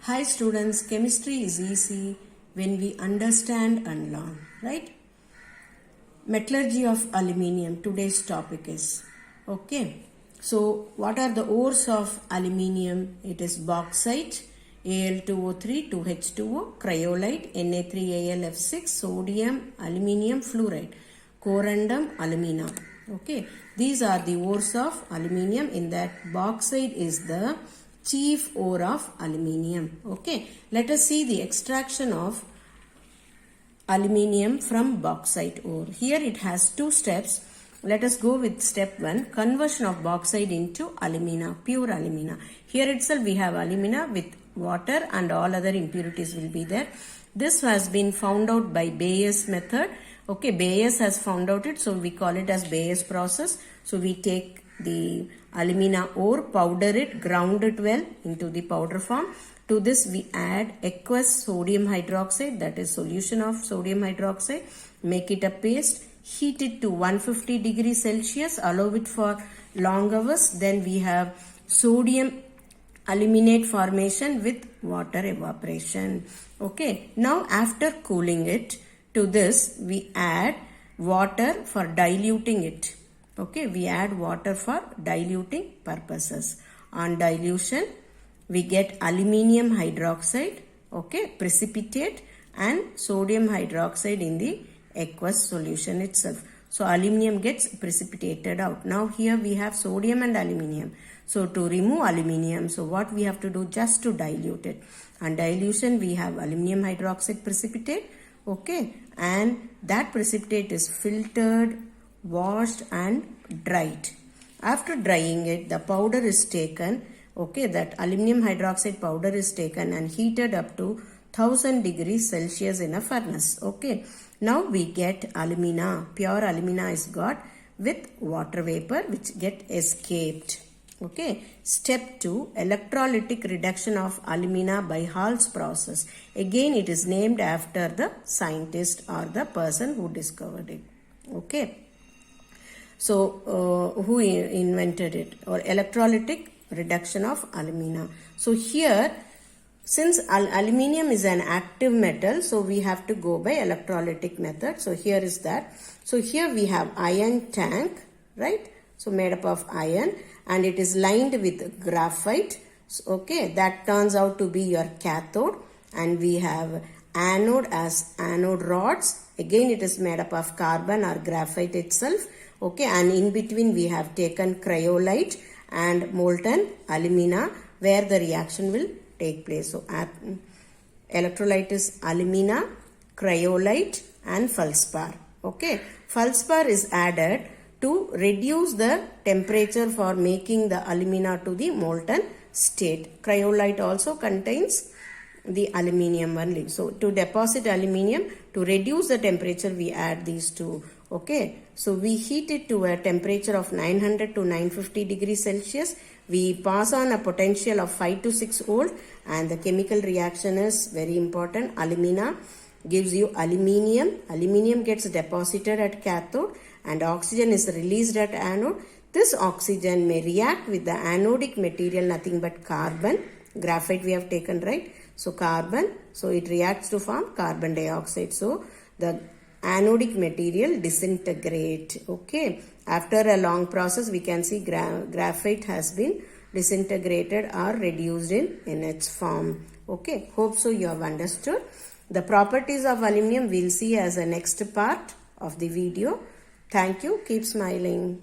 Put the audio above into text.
Hi students, chemistry is easy when we understand and learn, right? Metallurgy of aluminium, today's topic is. Okay, so what are the ores of aluminium? It is bauxite, Al2O3, 2H2O, cryolite, Na3Al(F6), sodium, aluminium fluoride, corundum, alumina. Okay, these are the ores of aluminium. In that, bauxite is the chief ore of aluminium. Okay, let us see the extraction of aluminium from bauxite ore. Here it has two steps. Let us go with step 1, conversion of bauxite into alumina, pure alumina. Here itself we have alumina with water and all other impurities will be there. This has been found out by Bayes method. Okay, Bayes has found out it, so we call it as Bayes process. So we take the alumina ore, powder it, ground it well into the powder form. To this we add aqueous sodium hydroxide, that is solution of sodium hydroxide, make it a paste, heat it to 150 degrees Celsius, allow it for long hours. Then we have sodium aluminate formation with water evaporation. Okay, now after cooling it, to this we add water for diluting it. Okay, we add water for diluting purposes. On dilution, we get aluminium hydroxide, okay, precipitate, and sodium hydroxide in the aqueous solution itself. So aluminium gets precipitated out. Now here we have sodium and aluminium. So to remove aluminium, so what we have to do, just to dilute it. On dilution, we have aluminium hydroxide precipitate, okay, and that precipitate is filtered, washed and dried. After drying it, the powder is taken, okay, that aluminium hydroxide powder is taken and heated up to 1000 degrees Celsius in a furnace. Okay, now we get alumina, pure alumina is got with water vapor which get escaped. Okay, step 2, electrolytic reduction of alumina by Hall's process. Again, it is named after the scientist or the person who discovered it. Okay, so who invented it, or electrolytic reduction of alumina. So here, since aluminium is an active metal, so we have to go by electrolytic method. So here is that. So here we have iron tank, right? So made up of iron, and it is lined with graphite. So, okay, that turns out to be your cathode, and we have anode as anode rods. Again, it is made up of carbon or graphite itself. Okay, and in between we have taken cryolite and molten alumina where the reaction will take place. So electrolyte is alumina, cryolite and feldspar. Okay, feldspar is added to reduce the temperature for making the alumina to the molten state. Cryolite also contains the aluminium only. So to deposit aluminium, to reduce the temperature, we add these two. Okay, so we heat it to a temperature of 900 to 950 degrees Celsius. We pass on a potential of 5 to 6 volt, and the chemical reaction is very important. Alumina gives you aluminium. Aluminium gets deposited at cathode and oxygen is released at anode. This oxygen may react with the anodic material, nothing but carbon. Graphite we have taken, right? So carbon, so it reacts to form carbon dioxide. So the anodic material disintegrate. Okay, after a long process we can see graphite has been disintegrated or reduced in its form. Okay, hope so you have understood. The properties of aluminium we'll see as a next part of the video. Thank you. Keep smiling.